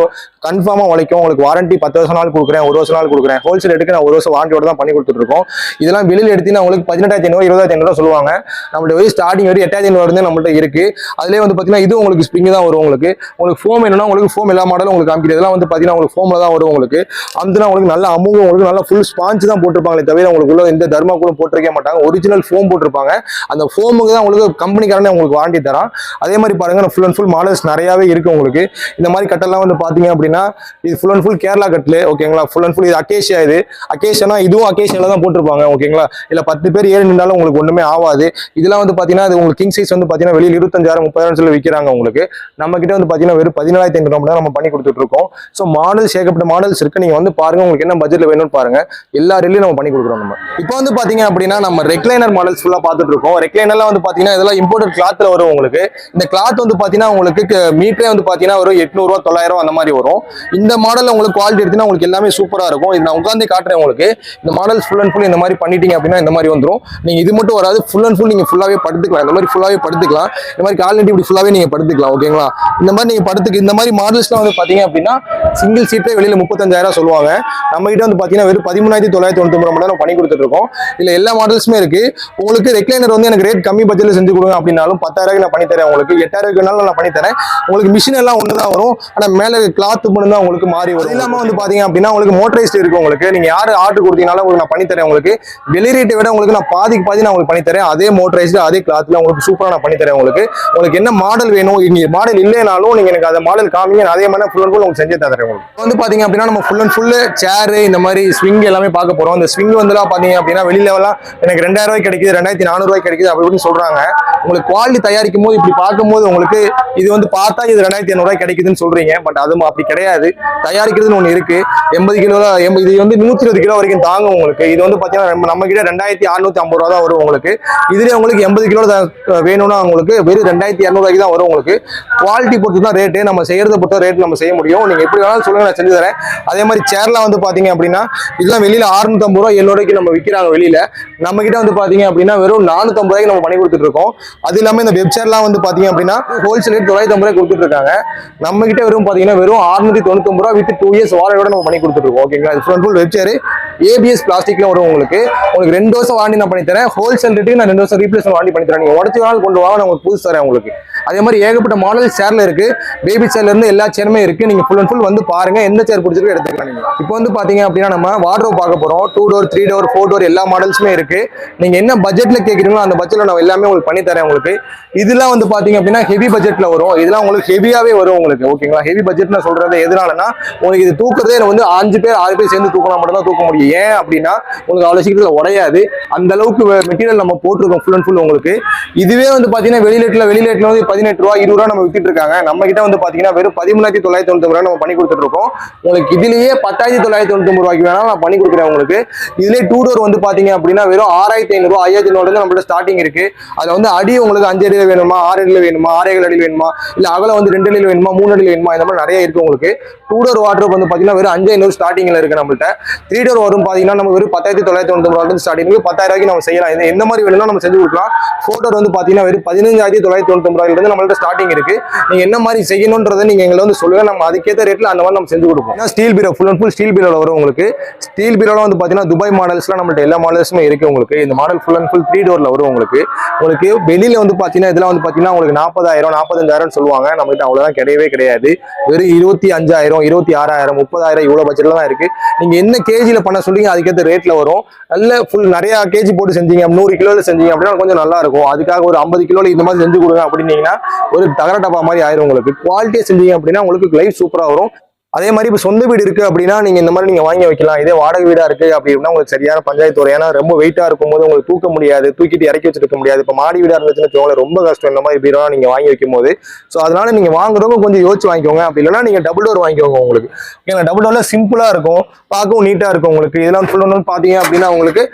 கன்ஃபார்மா உழைக்கும். உங்களுக்கு வாரண்டி 10 வருஷம் நாள் கொடுக்குறேன், 1 வருஷம் நாள் கொடுக்குறேன். ஹோல்சேல் ரேட்டுக்கு நான் 1 வருஷம் வாரண்டியோட தான் பண்ணி கொடுத்துட்டு இருக்கோம். இதெல்லாம் வெளியில எடுத்தீங்கன்னா உங்களுக்கு 18,500 20,500 சொல்லுவாங்க. நம்மள்ட்ட வெறும் ஸ்டார்டிங் வரை 8,500 நம்மள்ட்ட இருக்கு. அதுலேயே வந்து பாத்தீங்கன்னா இது உங்களுக்கு ஸ்ப்ரிங் தான் வரும் உங்களுக்கு. உங்களுக்கு ஃபோம் வேணும்னா உங்களுக்கு ஃபோம் எல்லா மாடலும் உங்களுக்கு காமிக்கிறது. இதெல்லாம் வந்து பாத்தீங்கன்னா உங்களுக்கு ஃபோம்ல தான் வரும் உங்களுக்கு. அந்த உங்களுக்கு நல்ல அமுங்க, உங்களுக்கு நல்ல ஃபுல் ஸ்பாஞ்ச் தான் போட்டிருப்பாங்களே தவிர உங்களுக்கு உள்ள எந்த தர்மாகோலும் போட்டிருக்க மாட்டாங்க. ஒரிஜினல் ஃபோம் போட்டிருப்பாங்க. அந்த ஃபோமுக்கு தான் உங்களுக்கு கம்பெனிக்காரனே உங்களுக்கு வாரண்டி தரான். அதே மாதிரி பாருங்க, ஃபுல் அண்ட் ஃபுல் மாடல்ஸ் நிறையவே இருக்கு உங்களுக்கு. இந்த மாதிரி கட்டெல்லாம் வந்து பாத்தீங்க அப்படின்னா இது ஃபுல் அண்ட் ஃபுல் கேரளா கட்லு, ஓகேங்களா. ஃபுல் அண்ட் ஃபுல் இது அக்கேஷியா. இது அக்கேஷியானா இதுவும் அக்கேஷியால தான் போட்டிருப்பாங்க, ஓகேங்களா. இல்ல 10 பேர் ஏறி நின்றாலும் உங்களுக்கு ஒண்ணுமே ஆகாது. இதெல்லாம் வந்து பாத்தீங்கன்னா இது உங்களுக்கு கிங் சைஸ் வந்து பாத்தீங்கன்னா வெளியில் 25,000 30,000 சொல்லி விற்கிறாங்க உங்களுக்கு. நம்ம கிட்ட வந்து பாத்தீங்கன்னா வெறும் 14,500 நம்ம பண்ணி கொடுத்துட்டு இருக்கோம். ஸோ மாடல்ஸ் ஏகப்பட்ட மாடல்ஸ் இருக்கு. நீங்க வந்து பாருங்க, உங்களுக்கு என்ன பட்ஜெட்ல வேணும்னு பாருங்க. எல்லா ரேட்லயும் நம்ம பண்ணி கொடுக்குறோம். நம்ம இப்போ வந்து பாத்தீங்க அப்படின்னா நம்ம ரெக்லைனர் மாடல்ஸ் ஃபுல்லா பார்த்துட்டு இருக்கோம். ரெக்லைனர்லாம் வந்து பாத்தீங்கன்னா இதெல்லாம் இம்போர்ட்டட் கிளாத்ல வரும் உங்களுக்கு. இந்த கிளாத் வந்து பாத்தீங்கன்னா உங்களுக்கு மீட்டரே வந்து பாத்தீங்கன்னா ஒரு 800 900 அந்த மாதிரி வரும். இந்த மாடல் உங்களுக்கு குவாலிட்டி எடுத்தீங்கன்னா உங்களுக்கு எல்லாமே சூப்பரா இருக்கும். இது நான் உட்காந்து காட்டுறேன் உங்களுக்கு. இந்த மாடல்ஸ் ஃபுல் அண்ட் ஃபுல் இந்த மாதிரி பண்ணிட்டீங்க அப்படின்னா இந்த மாதிரி வந்துடும். நீங்க இது மட்டும் வராது, ஃபுல் அண்ட் ஃபுல் நீங்க ஃபுல்லாவே படுத்துக்கலாம். இந்த மாதிரி ஃபுல்லாவே படுத்துக்கலாம். இந்த மாதிரி கால் நீட்டி இப்படி ஃபுல்லாவே நீங்க படுத்துக்கலாம், ஓகேங்களா. இந்த மாதிரி நீங்க படுத்துக்கு இந்த மாதிரி மாடல்ஸ்லாம் வந்து பாத்தீங்க அப்படின்னா சிங்கிள் சீட்டே வெளியில 35,000 சொல்லுவாங்க. நம்ம கிட்ட வந்து பாத்தீங்கன்னா வெறும் 13,999 நம்ம பண்ணி கொடுத்துட்டு இருக்கோம். இல்ல எல்லா மாடல்ஸுமே இருக்கு. உங்களுக்கு ரெக்லைனர் வந்து எனக்கு ரேட் கம்மி பட்ஜெட்ல செஞ்சு கொடுங்க அப்படின்னாலும் 10,000 நான் பண்ணி தரேன். உங்களுக்கு 8,000 நான் பண்ணி தரேன். உங்களுக்கு மிஷின் எல்லாம் ஒண்ணுதான் வரும், ஆனா மேல கிளாத் மட்டும் தான் உங்களுக்கு மாறி வரும். இல்லாம வந்து பாத்தீங்க அப்படின்னா உங்களுக்கு மோட்டரைஸ்ட் இருக்கு உங்களுக்கு. நீங்க யாரு ஆர்டர் கொடுத்தீங்கனாலும் உங்களுக்கு நான் பண்ணி தரேன். உங்களுக்கு வெளி ரேட்டை விட உங்களுக்கு நான் பாதிக்கு பாதி நான் உங்களுக்கு பண்ணி தரேன். அதே மோட்டரைஸ்ட் அதே கிளாத்ல உங்களுக்கு சூப்பரா நான் பண்ணி தரேன். உங்களுக்கு என்ன மாடல் வேணும், இங்க மாடல் இல்லைனாலும் நீங்க எனக்கு அந்த மாடல் காமிங்க, அதே மாதிரி ஃபுல் அண்ட் ஃபுல் உங்களுக்கு செஞ்சு தரேன். உங்களுக்கு வந்து பாத்தீங்க அப்படின்னா நம்ம ஃபுல் அண்ட் ஃபுல் சேர் இந்த மாதிரி ஸ்விங் எல்லாமே பார்க்க போறோம். இந்த ஸ்விங் வந்து பாத்தீங்க அப்படின்னா வெளியில எல்லாம் எனக்கு 2,000 ரூபாய் கிடைக்குது, 2,400 கிடைக்குது அப்படின்னு சொல்றாங்க. உங்களுக்கு குவாலிட்டி தயாரிக்கும் போது இப்படி பார்க்கும்போது உங்களுக்கு இது வந்து பார்த்தா இது 2,500 கிடைக்குதுன்னு சொல்றீங்க. பட் அது அப்படி கிடையாது. தயாரிக்கிறதுன்னு ஒண்ணு இருக்கு. 80 கிலோ இது வந்து 120 கிலோ வரைக்கும் தாங்கும் உங்களுக்கு. இது வந்து பாத்தீங்கன்னா நம்ம கிட்ட 2,650 தான் வரும் உங்களுக்கு. இதுல உங்களுக்கு 80 கிலோ வேணும்னா உங்களுக்கு வெறும் 2,200 தான் வரும் உங்களுக்கு. குவாலிட்டி பொறுத்து தான் ரேட்டு, நம்ம செய்யறத பொறுத்த ரேட் நம்ம செய்ய முடியும். நீங்க எப்படி வேணாலும் சொல்லுங்க, நான் செஞ்சு தரேன். அதே மாதிரி சேர்லாம் வந்து பாத்தீங்க அப்படின்னா இதெல்லாம் வெளியில 650 ரூபாய் 700 நம்ம விற்கிறாங்க வெளியில. நம்ம கிட்ட வந்து பாத்தீங்க அப்படின்னா வெறும் 450 நம்ம பண்ணி கொடுத்துட்டு இருக்கோம். அது இல்லாம இந்த வெப் சேர்லாம் வந்து பாத்தீங்க அப்படின்னா ஹோல்சேல் ரேட் 950 கொடுத்துட்டு இருக்காங்க. நம்ம கிட்ட வெறும் பாத்தீங்கன்னா வெறும் 699 ரூபாய் வித் 2 இயர்ஸ் வாரண்டியோட நம்ம பண்ணி கொடுத்துட்டு இருக்கோம், ஓகேங்களா. ஃபுல் வெப் சேர் ABS பிளாஸ்டிக்ல வரும் உங்களுக்கு. 2 வருஷம் வாரண்டி நான் பண்ணி தரேன். ஹோல்சேல் ரேட்டுக்கு நான் 2 வருஷம் ரீப்ளேஸ்மெண்ட் வாரண்டி பண்ணி தரேன். நீங்க உடச்சு வேணாலும் கொண்டு வாங்க, நான் உங்களுக்கு புதுசு தரேன் உங்களுக்கு. அதே மாதிரி ஏகப்பட்ட மாடல் சேர்ல இருக்கு. பேபி சேர்ல இருந்து எல்லா சேருமே இருக்கு. நீங்க ஃபுல் அண்ட் ஃபுல் வந்து பாருங்க, எந்த சேர் பிடிச்சிருக்கோ எடுத்துக்கலாம். நீங்க இப்போ வந்து பாத்தீங்க அப்படின்னா நம்ம வார்ட்ரோப் பார்க்க போறோம். 2 டோர் 3 டோர் 4 டோர் எல்லா மாடல்ஸுமே இருக்கு. நீங்க என்ன பட்ஜெட்ல கேக்குறீங்களோ அந்த பட்ஜெட்ல நான் எல்லாமே உங்களுக்கு பண்ணி தரேன் உங்களுக்கு. இதெல்லாம் வந்து பாத்தீங்க அப்படின்னா ஹெவி பட்ஜெட்ல வரும். இதெல்லாம் உங்களுக்கு ஹெவியாவே வரும் உங்களுக்கு, ஓகேங்களா. ஹெவி பட்ஜெட்னு சொல்றது எதனாலன்னா உங்களுக்கு இது தூக்குறதே வந்து 5 பேர் 6 பேர் சேர்ந்து தூக்கினா மட்டும் தான் தூக்க முடியும். ஏன் அப்படின்னா உங்களுக்கு அவ்வளவு சீக்கிரத்துல உடையாது. அந்த அளவுக்கு மெட்டீரியல் நம்ம போட்டிருக்கோம் ஃபுல் அண்ட் ஃபுல் உங்களுக்கு. இதுவே வந்து பாத்தீங்கன்னா வெளியில வந்து 18 ரூபாய் 20 ரூபாய் நம்ம வித்துட்டு இருக்காங்க. நம்ம கிட்ட வந்து பாத்தீங்கன்னா வெறும் 13,999 ரூபாய் நம்ம பண்ணி கொடுத்துட்டு இருக்கோம். உங்களுக்கு இதுலயே 10,999 ரூபாய்க்கு வேணாலும் நான் பண்ணி கொடுக்குறேன் உங்களுக்கு. இதுலயே 2 டோர் வந்து பாத்தீங்க அப்படின்னா வெறும் 6,500 ரூபாய் 5,500 நம்மளோட ஸ்டார்டிங் இருக்கு. அதுல வந்து அடி உங்களுக்கு 5 அடியில வேணுமா, 6 அடியில வேணுமா, 6 அடியில் வேணுமா, இல்ல அகல வந்து 2 அடியில் வேணுமா, 3 அடியில் வேணுமா, இந்த மாதிரி நிறைய இருக்கு உங்களுக்கு. 2 டோர் வார்ட்ரோப் வந்து பாத்தீங்கன்னா வெறும் 5,500 ஸ்டார்டிங்ல இருக்கு நம்மள்ட்ட. 3 டோர் வரும் பாத்தீங்கன்னா நம்ம வெறும் 10,999 ரூபாய் ஸ்டார்டிங் 10,000 ரூபாய்க்கு நம்ம செய்யலாம். இந்த மாதிரி வேணும்னா நம்ம செஞ்சு கொடுக்கலாம். 4 டோர் வந்து பாத்தீங்கன்னா வெறும் 15,999 ரூபாயில வந்து நம்மள்ட்ட ஸ்டார்டிங் இருக்கு. நீங்க என்ன மாதிரி செய்யணும்ன்றதை நீங்க எங்களை வந்து சொல்லுங்க, நம்ம அதுக்கேற்ற ரேட்ல அந்த மாதிரி நம்ம செஞ்சு கொடுப்போம். Steel bureau full and full steel பீரோல வரும் உங்களுக்கு. ஸ்டீல் பீரோல வந்து பாத்தீங்கன்னா துபாய் மாடல்ஸ்லாம் நம்மள்ட்ட எல்லா மாடல்ஸுமே இருக்கு உங்களுக்கு. இந்த மாடல் ஃபுல் அண்ட் ஃபுல் 3 டோர்ல வரும் உங்களுக்கு. உங்களுக்கு வெளியில வந்து பாத்தீங்கன்னா இதெல்லாம் வந்து பாத்தீங்கன்னா உங்களுக்கு 40,000 45,000 சொல்லுவாங்க. நம்மகிட்ட அவ்வளவுதான் கிடையவே கிடையாது. வெறும் 25,000 26,000 30,000 இவ்வளவு பட்ஜெட்ல தான் இருக்கு. நீங்க என்ன கேஜில பண்ண சொல்றீங்க அதுக்கேற்ற ரேட்ல வரும். நல்ல ஃபுல் நிறைய கேஜி போட்டு செஞ்சீங்க 100 கிலோல செஞ்சீங்க அப்படின்னா கொஞ்சம் நல்லா இருக்கும். அதுக்காக ஒரு 50 கிலோல இந்த மாதிரி செஞ்சு கொடுங்க அப்படின்னீங்கன்னா ஒரு தகர டப்பா மாதிரி ஆயிரும் உங்களுக்கு. குவாலிட்டியா செஞ்சீங்க அப்படின்னா உங்களுக்கு லைஃப் சூப்பரா வரும். அதே மாதிரி இப்போ சொந்த வீடு இருக்கு அப்படின்னா நீங்க இந்த மாதிரி நீங்க வாங்கி வைக்கலாம். இதே வாடகை வீடா இருக்கு அப்படின்னா உங்களுக்கு சரியான பஞ்சாயத்து வரும். ஏன்னா ரொம்ப வெயிட்டா இருக்கும்போது உங்களுக்கு தூக்க முடியாது, தூக்கிட்டு இறக்கி வச்சிருக்க முடியாது. இப்போ மாடி வீடா இருந்துச்சுன்னு வச்சுக்கோங்களேன், ரொம்ப கஷ்டம் இந்த மாதிரி பீரோ நீங்க வாங்கி வைக்கும் போது. ஸோ அதனால நீங்க வாங்குறவங்க கொஞ்சம் யோசிச்சு வாங்கிக்கோங்க. அப்படி இல்லைன்னா நீங்க டபுள் டோர் வாங்கிக்கோங்க உங்களுக்கு. ஏன்னா டபுள் டோர்ல சிம்பிளா இருக்கும், பார்க்கவும் நீட்டா இருக்கும் உங்களுக்கு. இதெல்லாம் சொல்லணும்னு பாத்தீங்க அப்படின்னா உங்களுக்கு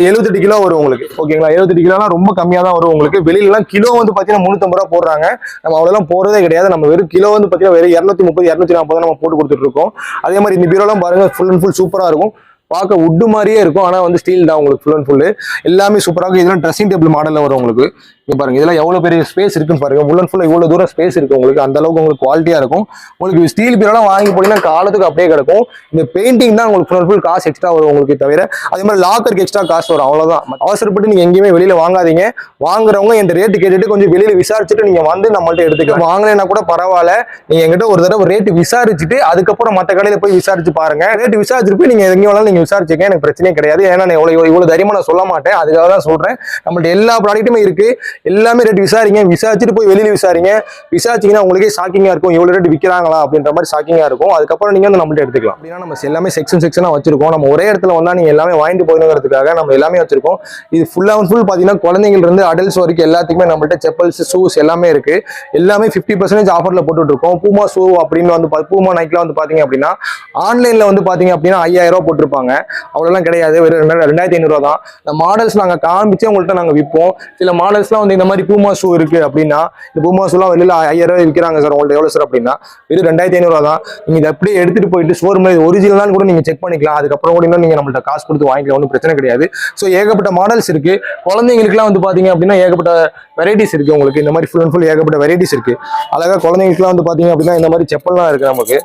78 கிலோ வரும் உங்களுக்கு. ஓகேங்களா, 78 கிலோலாம் ரொம்ப கம்மியா தான் வரும் உங்களுக்கு. வெளியிலாம் கிலோ வந்து பாத்தீங்கன்னா 350 ரூபா போடுறாங்க. நம்ம அவ்வளோலாம் போறதே கிடையாது. நம்ம வெறும் கிலோ வந்து பாத்தீங்கன்னா வெறும் 230 240 நம்ம போட்டு கொடுத்துட்டு இருக்கோம். அதே மாதிரி இந்த பீரோலாம் பாருங்க ஃபுல் அண்ட் ஃபுல் சூப்பரா இருக்கும். பார்க்க உட்டு மாதிரியே இருக்கும், ஆனா வந்து ஸ்டீல் தான் உங்களுக்கு. ஃபுல் அண்ட் ஃபுல் எல்லாமே சூப்பராக இருக்கும். இதெல்லாம் ட்ரெஸ்ஸிங் டேபிள் மாடல்ல வரும் உங்களுக்கு. இங்க பாருங்க இதெல்லாம் எவ்வளவு பெரிய ஸ்பேஸ் இருக்குன்னு பாருங்க. ஃபுல் அண்ட் ஃபுல் இவ்வளவு தூரம் ஸ்பேஸ் இருக்கு உங்களுக்கு. அந்த அளவுக்கு உங்களுக்கு குவாலிட்டியா இருக்கும். உங்களுக்கு ஸ்டீல் பீரோலாம் வாங்கி போனீங்கன்னா காலத்துக்கு அப்படியே கிடக்கும். இந்த பெயிண்டிங் தான் உங்களுக்கு ஃபுல் அண்ட் ஃபுல் காசு எக்ஸ்ட்ரா வரும் உங்களுக்கு. தவிர அதே மாதிரி லாக்கருக்கு எக்ஸ்ட்ரா காசு வரும், அவ்வளவுதான். அவசரப்பட்டு நீங்க எங்கேயுமே வெளியில வாங்காதீங்க. வாங்குறவங்க என் ரேட்டு கேட்டுட்டு கொஞ்சம் வெளியில விசாரிச்சுட்டு நீங்க வந்து நம்மள்ட்ட எடுத்துக்கலாம். வாங்கலைன்னா கூட பரவாயில்ல, நீங்க எங்கிட்ட ஒரு தடவை ரேட்டு விசாரிச்சுட்டு அதுக்கப்புறம் மற்ற கடையில போய் விசாரிச்சு பாருங்க. ரேட்டு விசாரிச்சுட்டு போய் நீங்க எங்க வேணாலும் நீங்க விசாரிச்சுக்க, எனக்கு பிரச்சனையே கிடையாது. ஏன்னா நான் இவ்வளவு தைரியமா நான் சொல்ல மாட்டேன், அதுக்காக தான் சொல்றேன். நம்மள்ட்ட எல்லா ப்ராடக்ட்டுமே இருக்கு. எல்லாமே ரேட் விசாரிச்சுட்டு போய் வெளியில விசாரிச்சீங்கன்னா உங்களுக்கே ஷாக்கிங்கா இருக்கும். இவ்வளவு ரேட் விற்கிறாங்களா அப்படின்ற மாதிரி ஷாக்கிங்கா இருக்கும். அதுக்கப்புறம் நீங்க வந்து நம்மள்ட்ட எடுத்துக்கலாம். அப்படின்னா நம்ம எல்லாமே செக்ஷனா வச்சிருக்கோம். நம்ம ஒரே இடத்துல வந்தா நீங்க எல்லாமே வாங்கிட்டு போகணுங்கிறதுக்காக நம்ம எல்லாமே வச்சிருக்கோம். இது ஃபுல் அண்ட் ஃபுல் பாத்தீங்கன்னா குழந்தைங்கள்ல இருந்து அடல்ட்ஸ் வரைக்கும் எல்லாத்துக்குமே நம்மள்ட்ட செப்பல்ஸ் ஷூஸ் எல்லாமே இருக்கு. எல்லாமே 50% ஆஃபர்ல போட்டுட்டு இருக்கோம். பூமா ஷூ அப்படின்னு வந்து பூமா நைக்லாம் வந்து பாத்தீங்க அப்படின்னா ஆன்லைன்ல வந்து பாத்தீங்க அப்படின்னா 5,000 ரூபாய் போட்டிருப்பாங்க. அவ்வளவுலாம் கிடையாது, வெறும் 2,500 ரூபா தான். இந்த மாடல்ஸ் நாங்க காமிச்சு உங்கள்கிட்ட நாங்க விற்போம். சில மாடல்ஸ்லாம் வந்து இந்த மாதிரி பூமா ஷூ இருக்கு அப்படின்னா, இந்த பூமா ஷூலாம் வெளியில 5,000 ரூபாய் விற்கிறாங்க சார், உங்கள்ட்ட எவ்வளவு சார் அப்படின்னா வெறும் 2,500 ரூபா தான். நீங்க இதை அப்படியே எடுத்துட்டு போயிட்டு ஷோரூம்ல ஒரிஜினல் கூட நீங்க செக் பண்ணிக்கலாம். அதுக்கப்புறம் கூட இன்னும் நீங்க நம்மள்ட்ட காசு கொடுத்து வாங்கிக்கலாம், ஒன்றும் பிரச்சனை கிடையாது. ஸோ ஏகப்பட்ட மாடல்ஸ் இருக்கு. குழந்தைங்களுக்குலாம் வந்து பாத்தீங்க அப்படின்னா ஏகப்பட்ட வெரைட்டிஸ் இருக்கு உங்களுக்கு. இந்த மாதிரி ஃபுல் அண்ட் ஃபுல் ஏகப்பட்ட வெரைட்டிஸ் இருக்கு. அழகா குழந்தைங்களுக்குலாம் வந்து பாத்தீங்க அப்படின்னா இந்த மாதிரி செப்பல்லாம் இருக்கு நமக்கு.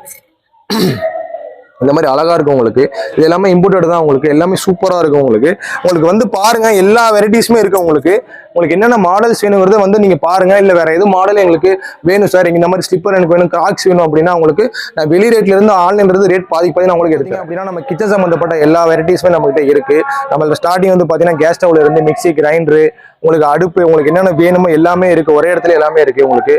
இந்த மாதிரி அழகா இருக்கும் உங்களுக்கு. இது எல்லாமே இம்போர்ட்டட் தான் உங்களுக்கு. எல்லாமே சூப்பரா இருக்கும் உங்களுக்கு. உங்களுக்கு வந்து பாருங்க, எல்லா வெரைட்டிஸுமே இருக்கு உங்களுக்கு. உங்களுக்கு என்னென்ன மாடல்ஸ் வேணுங்கிறத வந்து நீங்க பாருங்க. இல்ல வேற எதுவும் மாடல் எங்களுக்கு வேணும் சார், இந்த மாதிரி ஸ்லிப்பர் எனக்கு வேணும், கிராக்ஸ் வேணும் அப்படின்னா உங்களுக்கு நான் வெளி ரேட்ல இருந்து ஆன்லைன்ல இருந்து ரேட் பாதி நான் உங்களுக்கு எடுத்தேன் அப்படின்னா நம்ம கிச்சன் சம்பந்தப்பட்ட எல்லா வெரைட்டிஸுமே நம்ம கிட்ட இருக்கு. நம்மளோட ஸ்டார்டிங் வந்து பாத்தீங்கன்னா கேஸ் ஸ்டவ்ல இருந்து மிக்சி, கிரைண்டரு, உங்களுக்கு அடுப்பு, உங்களுக்கு என்னென்ன வேணுமோ எல்லாமே இருக்கு. ஒரே இடத்துல எல்லாமே இருக்கு உங்களுக்கு.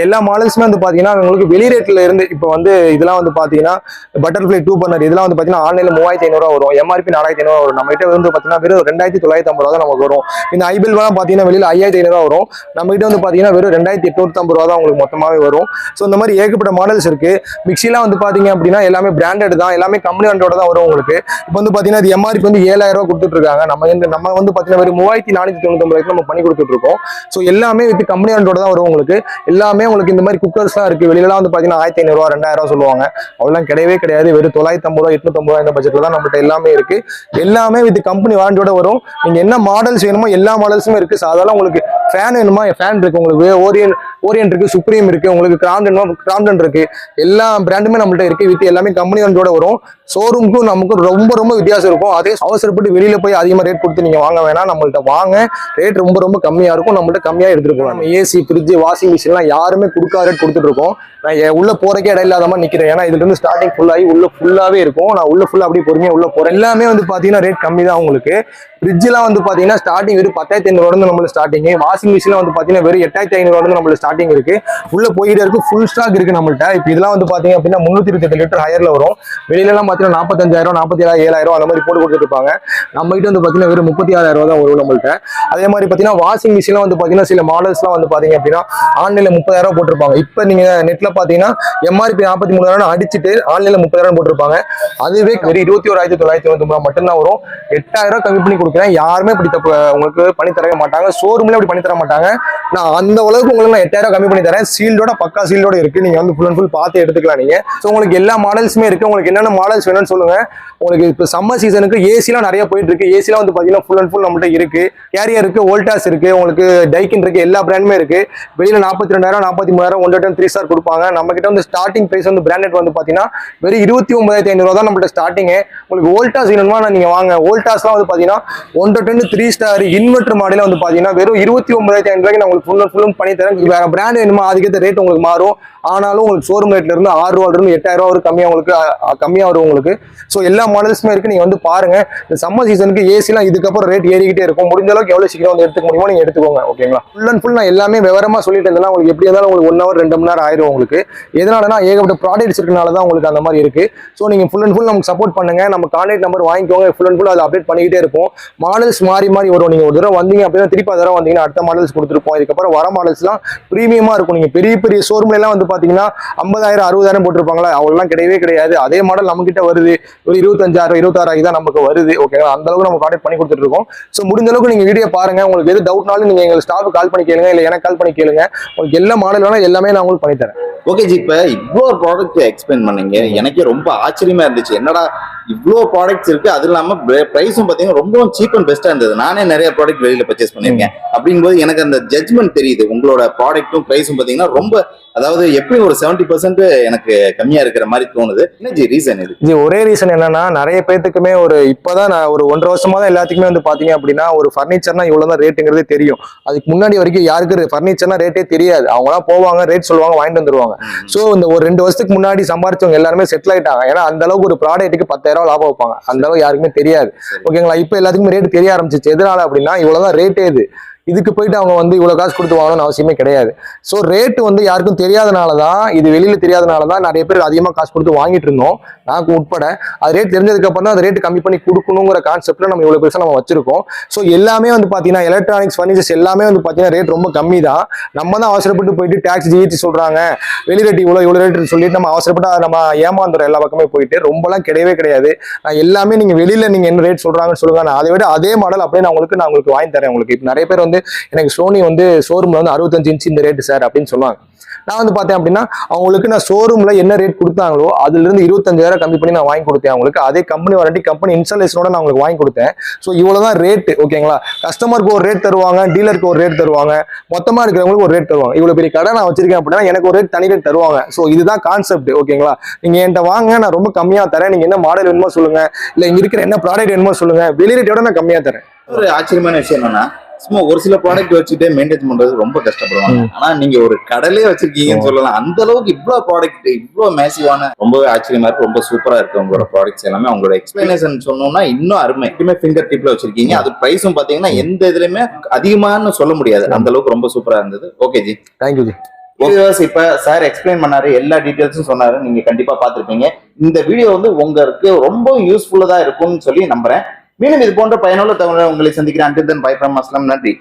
எல்லா மாடல்ஸுமே வந்து பாத்தீங்கன்னா உங்களுக்கு வெளி ரேட்ல இருந்து இப்போ வந்து இதெல்லாம் வந்து பாத்தீங்கன்னா பட்டர்ஃப்ளை 2 பர்னர் இதெல்லாம் வந்து பாத்தீங்கன்னா ஆன்லைன்ல 3,500 ரூபா வரும். எம்ஆர்பி 4,500 வரும். நம்ம கிட்ட வந்து பாத்தீங்கன்னா வெறும் 2,950 ரூபா தான் நமக்கு வரும். இந்த ஐபில் பாத்தீங்கன்னா வெளியில 5,500 ரூபா வரும். நம்ம கிட்ட வந்து பாத்தீங்கன்னா வெறும் 2,850 ரூபா தான் உங்களுக்கு மொத்தமாவே வரும். ஸோ இந்த மாதிரி ஏகப்பட்ட மாடல்ஸ் இருக்கு. மிக்சிலாம் வந்து பாத்தீங்க அப்படின்னா எல்லாமே பிராண்டட் தான், எல்லாமே கம்பெனி வாண்டோட தான் வரும் உங்களுக்கு. இப்போ வந்து பாத்தீங்கன்னா இது எம்ஆர்பி வந்து 7,000 ரூபா கொடுத்துட்டு இருக்காங்க. நம்ம வந்து பாத்தீங்கன்னா வெறும் 3,490 நம்ம பண்ணி கொடுத்துட்டு இருக்கோம். ஸோ எல்லாமே வித் கம்பெனி வாண்டோட தான் வரும் உங்களுக்கு. எல்லாமே உங்களுக்கு இந்த மாதிரி குக்கர்ஸ்லாம் இருக்கு. வெளியிலாம் வந்து பாத்தீங்கன்னா 1,500 ரூபா 2,000 ரூபா சொல்லுவாங்க. அவ்வளவு கிடையவே கிடையாது. வெறும் 950 ரூபா 850 ரூபா இந்த பட்ஜெட்ல தான் நம்மகிட்ட எல்லாமே இருக்கு. எல்லாமே வித் கம்பெனி வாரண்டியோட வரும். நீங்க என்ன மாடல்ஸ் வேணுமோ எல்லா மாடல்ஸுமே இருக்கு. சாதாரண உங்களுக்கு ஃபேன் வேணுமா, ஃபேன் இருக்கு உங்களுக்கு. ஓரியன்ட் இருக்கு, சுப்ரீம் இருக்கு, உங்களுக்கு கிராம்டன் இருக்கு. எல்லா பிராண்டுமே நம்மள்ட்ட இருக்கு. வித் எல்லாமே கம்பெனி வாரண்டியோட வரும். ஷோரூமுக்கும் நமக்கு ரொம்ப ரொம்ப வித்தியாசம் இருக்கும். அதே அவசரப்பட்டு வெளியில போய் அதிகமாக ரேட் கொடுத்து நீங்க வாங்க வேணாம். நம்மள்ட்ட வாங்க, ரேட் ரொம்ப ரொம்ப கம்மியா இருக்கும். நம்மள்ட்ட கம்மியா எடுத்துட்டு போகலாம். நம்ம ஏசி, ஃப்ரிட்ஜ், வாஷிங் மிஷின்லாம் யாருமே கொடுக்காத ரேட் கொடுத்துட்டு இருக்கோம். நான் உள்ள போறக்கே இடம் இல்லாத மாதிரி நிக்கிறேன். ஏன்னா இதுல இருந்து ஸ்டார்டிங் ஃபுல்லாகி உள்ள ஃபுல்லாவே இருக்கும். நான் உள்ள ஃபுல்லா அப்படியே பொறுமையா உள்ள போறேன். எல்லாமே வந்து பாத்தீங்கன்னா ரேட் கம்மி தான் உங்களுக்கு. ஃப்ரிட்ஜ்லாம் வந்து பாத்தீங்கன்னா ஸ்டார்டிங் வெறும் 10,500 ரூபா நம்மள ஸ்டார்டிங். வாஷிங் மிஷின்ல வந்து பாத்தீங்கன்னா வெறும் 8,500 ரூபா நம்மள ஸ்டார்டிங் இருக்கு. உள்ள போயிட்டே இருக்கு. ஃபுல் ஸ்டாக் இருக்கு நம்மள்ட்ட. இப்போ இதெல்லாம் வந்து பாத்தீங்க அப்படின்னா 328 லிட்டர் ஹையர்ல வரும். வெளியில எல்லாம் பாத்தீங்கன்னா 45,000 47,000 7,000 அந்த மாதிரி போட்டு கொடுத்துட்டு இருப்பாங்க. நம்ம கிட்ட வந்து பாத்தீங்கன்னா வெறும் 36,000 ரூபா தான் வரும் நம்மள்ட்ட. அதே மாதிரி பாத்தீங்கன்னா வாஷிங் மிஷின்லாம் வந்து பாத்தீங்கன்னா சில மாடல்ஸ்லாம் வந்து பாத்தீங்க அப்படின்னா ஆன்லைன்ல 30,000 ரூபா போட்டிருப்பாங்க. இப்போ நீங்க நெட்ல பாத்தீங்கன்னா எம்ஆர்பி 43,000 அடிச்சுட்டு ஆன்லைன்ல 30,000 போட்டிருப்பாங்க. அதுவே வெறும் 21,990 ரூபா மட்டும்தான் வரும். 8,000 ரூபா கம்மி பண்ணி கொடுக்குறேன். யாருமே இப்படி உங்களுக்கு பண்ணி தரவே மாட்டாங்க. ஷோரூம்ல இப்படி பண்ணி தர மாட்டாங்க. நான் அந்த அளவுக்கு உங்களுக்கு நான் 8,000 5000 கம்மி பண்ணி தரேன். சீல்டோட பக்கா சீல்டோட இருக்கு. நீங்க வந்து ஃபுல் அண்ட் ஃபுல் பார்த்து எடுத்துக்கலாம் நீங்க. ஸோ உங்களுக்கு எல்லா மாடல்ஸுமே இருக்கு. உங்களுக்கு என்னென்ன மாடல்ஸ் வேணும்னு சொல்லுங்க. உங்களுக்கு இப்போ சம்மர் சீசனுக்கு ஏசிலாம் நிறைய போயிட்டு இருக்கு. ஏசிலாம் வந்து பாத்தீங்கன்னா ஃபுல் அண்ட் ஃபுல் நம்மகிட்ட இருக்கு. கேரியர் இருக்கு, வோல்டாஸ் இருக்கு, உங்களுக்கு டைக்கின் இருக்கு, எல்லா பிராண்டுமே இருக்கு. வெளியில 42,000 43,000 1 டன் 3 ஸ்டார் கொடுப்பாங்க. நம்ம கிட்ட வந்து ஸ்டார்டிங் பிரைஸ் வந்து பிராண்டட் வந்து பாத்தீங்கன்னா வெறும் 29,500 தான் நம்மகிட்ட ஸ்டார்டிங். உங்களுக்கு வோல்டாஸ் வேணுமா நீங்க வாங்க. வோல்டாஸ்லாம் வந்து பாத்தீங்கன்னா 1 டன் 3 ஸ்டார் இன்வெர்டர் மாடல வந்து பாத்தீங்கன்னா வெறும் 29,500 நான் உங்களுக்கு ஃபுல் அண்ட் ஃபுல்லும் பண்ணி தரேன். வேற பிராண்ட் வேணுமா அதுக்கேற்ற ரேட் உங்களுக்கு மாறும். ஆனாலும் உங்களுக்கு ஷோரூம் ரேட்ல இருந்து 6 ரூபாயில இருந்து 8,000 ரூபாய் கம்மியா உங்களுக்கு கம்மியா வரும் உங்களுக்கு. ஸோ எல்லா மாடல்ஸுமே இருக்கு. நீங்க வந்து பாருங்க. இந்த சம்மர் சீசனுக்கு ஏசிலாம் இதுக்கப்புறம் ரேட் ஏறிக்கிட்டே இருக்கும். முடிஞ்ச அளவுக்கு எவ்வளவு சீக்கிரம் வந்து எடுத்துக்க முடியுமோ நீங்க எடுத்துக்கோங்க. ஓகேங்களா? ஃபுல் அண்ட் ஃபுல் நான் எல்லாமே விவரமா சொல்லிட்டு இருந்தேன். உங்களுக்கு எப்படி இருந்தாலும் உங்களுக்கு 1 hour 2 மணி நேரம் ஆயிரும் உங்களுக்கு. எதனாலனா ஏகப்பட்ட ப்ராடக்ட்ஸ் இருக்கனால தான் உங்களுக்கு அந்த மாதிரி இருக்கு. ஸோ நீங்க ஃபுல் அண்ட் ஃபுல் நமக்கு சப்போர்ட் பண்ணுங்க. நம்ம கான்டாக்ட் நம்பர் வாங்கிக்கோங்க. ஃபுல் அண்ட் ஃபுல் அதை அப்டேட் பண்ணிக்கிட்டே இருக்கும். மாடல்ஸ் மாறி மாறி வரும். நீங்க ஒரு தடவை வந்தீங்க அப்படின்னா திருப்பி தடவை வந்தீங்கன்னா அடுத்த மாடல்ஸ் கொடுத்துருப்போம். இதுக்கப்புறம் வர மாடல்ஸ்லாம் பிரீமியமா இருக்கும். நீங்க பெரிய பெரிய ஷோரூம்ல எல்லாம் வந்து பாத்தீங்கன்னா 50,000 60,000 போட்டிருப்பாங்களா, அவெல்லாம் கிடையவே கிடையாது. அதே மாடல் நம்ம கிட்ட வருது ஒரு 25,000 26,000 தான் நமக்கு வருது. ஓகேங்களா? அந்த அளவுக்கு நம்ம கான்டாக்ட் பண்ணி கொடுத்துட்டு இருக்கோம். ஸோ முடிஞ்ச அளவுக்கு நீங்க வீடியோ பாருங்க. உங்களுக்கு எது டவுட்னாலும் நீங்க எங்க ஸ்டாஃப் கால் பண்ணி கேளுங்க, இல்ல எனக்கு கால் பண்ணி கேளுங்க. உங்களுக்கு எல்லா மாடல் வேணா எல்லாமே நான் உங்களுக்கு பண்ணி தரேன். ஓகே ஜி, இப்ப இவ்வளோ ப்ராடக்ட் எக்ஸ்பிளைன் பண்ணீங்க. எனக்கே ரொம்ப ஆச்சரியமா இருந்துச்சு. என்னடா இவ்வளோ ப்ராடக்ட்ஸ் இருக்கு, அது இல்லாம பிரைஸும் பாத்தீங்கன்னா ரொம்ப சீப் அண்ட் பெஸ்டா இருந்தது. நானே நிறைய ப்ராடக்ட் வெளியில பர்ச்சேஸ் பண்ணிருக்கேன். அப்படிங்கும்போது எனக்கு அந்த ஜட்மெண்ட் தெரியுது. உங்களோட ப்ராடக்ட்டும் பிரைஸும் பாத்தீங்கன்னா ரொம்ப, அதாவது எப்படி ஒரு 70% எனக்கு கம்மியா இருக்கிற மாதிரி தோணுது. என்ன ஜி ரீசன் இது? ஜி ஒரே ரீசன் என்னன்னா, நிறைய பேத்துக்குமே இப்பதான் நான் ஒரு 1.5 வருஷமா தான் எல்லாத்துக்குமே வந்து பாத்தீங்க அப்படின்னா ஒரு ஃபர்னிச்சர்னா இவ்வளவுதான் ரேட்டுங்கிறதே தெரியும். அதுக்கு முன்னாடி வரைக்கும் யாருக்கு ஃபர்னிச்சர்னா ரேட்டே தெரியாது. அவங்களாம் போவாங்க, ரேட் சொல்லுவாங்க, வாங்கிட்டு வந்துருவாங்க. சோ இந்த ஒரு 2 வருஷத்துக்கு முன்னாடி சம்பாரிச்சவங்க எல்லாருமே செட்டில் ஆயிட்டாங்க. ஏன்னா அந்த அளவுக்கு ஒரு ப்ராடக்ட்டுக்கு 10,000 லாபம் வைப்பாங்க. அந்த அளவுக்கு யாருக்குமே தெரியாது. ஓகேங்களா? இப்ப எல்லாத்துக்குமே ரேட் தெரிய ஆரம்பிச்சிச்சு. எதனால அப்படின்னா இவ்வளவுதான் ரேட்டே இது. இதுக்கு போயிட்டு அவங்க வந்து இவ்வளவு காசு கொடுத்து வாங்கணும்னு அவசியமே கிடையாது. ஸோ ரேட் வந்து யாருக்கும் தெரியாதனாலதான், இது வெளியில தெரியாதனாலதான் நிறைய பேர் அதிகமா காசு கொடுத்து வாங்கிட்டு இருந்தோம், நான் உட்பட. அது ரேட் தெரிஞ்சதுக்கு அப்புறம் தான் அது ரேட் கம்மி பண்ணி கொடுக்கணுங்கிற கான்செப்ட்ல நம்ம இவ்வளவு பெருசா நம்ம வச்சிருக்கோம். ஸோ எல்லாமே வந்து பாத்தீங்கன்னா எலக்ட்ரானிக்ஸ் ஃபர்னிச்சர்ஸ் எல்லாமே வந்து பாத்தீங்கன்னா ரேட் ரொம்ப கம்மி தான். நம்ம தான் அவசரப்பட்டு போயிட்டு டேக்ஸ் ஜிஎஸ்டி சொல்றாங்க, வெளி ரேட் இவ்வளவு ரேட் சொல்லிட்டு நம்ம அவசரப்பட்டு நம்ம ஏமாந்துறோம். எல்லா பக்கமே போயிட்டு ரொம்பலாம் கிடையவே கிடையாது. நான் எல்லாமே நீங்க வெளியில நீங்க என்ன ரேட் சொல்றாங்கன்னு சொல்லுங்க, நான் அதை விட அதே மாடல் அப்படியே நான் உங்களுக்கு வாங்கி தரேன். உங்களுக்கு இப்ப நிறைய பேர் வந்து எனக்கு சோனி வந்து ஷோரூம்ல வந்து 65 இன்ச் இந்த ரேட் சார் அப்படின்னு சொல்லுவாங்க. நான் வந்து பார்த்தேன் அப்படின்னா அவங்களுக்கு நான் ஷோரூம்ல என்ன ரேட் கொடுத்தாங்களோ அதுல இருந்து 25,000 கம்மி பண்ணி நான் வாங்கி கொடுத்தேன் அவங்களுக்கு. அதே கம்பெனி வாரண்டி, கம்பெனி இன்ஸ்டாலேஷனோட நான் உங்களுக்கு வாங்கி கொடுத்தேன். ஸோ இவ்வளவுதான் ரேட். ஓகேங்களா? கஸ்டமருக்கு ஒரு ரேட் தருவாங்க, டீலருக்கு ஒரு ரேட் தருவாங்க, மொத்தமா இருக்கிறவங்களுக்கு ஒரு ரேட் தருவாங்க. இவ்வளவு பெரிய கடை நான் வச்சிருக்கேன் அப்படின்னா எனக்கு ஒரு ரேட் தனி ரேட் தருவாங்க. ஸோ இதுதான் கான்செப்ட். ஓகேங்களா? நீங்க என்கிட்ட வாங்க, நான் ரொம்ப கம்மியா தரேன். நீங்க என்ன மாடல் வேணுமோ சொல்லுங்க, இல்ல இங்க இருக்கிற என்ன ப்ராடக்ட் வேணுமோ சொல்லுங்க, வெளி ரேட்டோட நான் கம்மியா தரேன். ஒரு ஆச்சரியமான விஷயம் என்னன்னா, சும்மா ஒரு சில ப்ராடக்ட் வச்சுட்டு மெயின்டைன் பண்றது ரொம்ப கஷ்டப்படுவாங்க. ஆனா நீங்க ஒரு கடலே வச்சிருக்கீங்கன்னு சொல்லலாம். அந்த அளவுக்கு இவ்வளவு ப்ராடக்ட், இவ்வளவு மேசிவான, ரொம்பவே ஆச்சரியமா இருக்கு. ரொம்ப சூப்பரா இருக்கு உங்களோட ப்ராடக்ட்ஸ் எல்லாமே. உங்களோட எக்ஸ்பிளனேஷன் சொன்னோம்னா இன்னும் அருமை. எப்பவுமே ஃபிங்கர் டிப்ல வச்சிருக்கீங்க. அது பிரைஸும் பாத்தீங்கன்னா எந்த இதுலயுமே அதிகமானு சொல்ல முடியாது. அந்த அளவுக்கு ரொம்ப சூப்பரா இருந்தது. Okay G, thank you G. இப்ப சார் எக்ஸ்பிளைன் பண்ணாரு, எல்லா டீடைல்ஸும் சொன்னாரு. நீங்க கண்டிப்பா பாத்திருப்பீங்க. இந்த வீடியோ வந்து உங்களுக்கு ரொம்ப யூஸ்ஃபுல்லா இருக்கும்னு சொல்லி நம்புறேன். மீண்டும் இது போன்ற பயனுள்ள தகவலை உங்களை சந்திக்கிறேன். அண்டில் தென் பை ஃப்ரம் அஸ்லாம். நன்றி.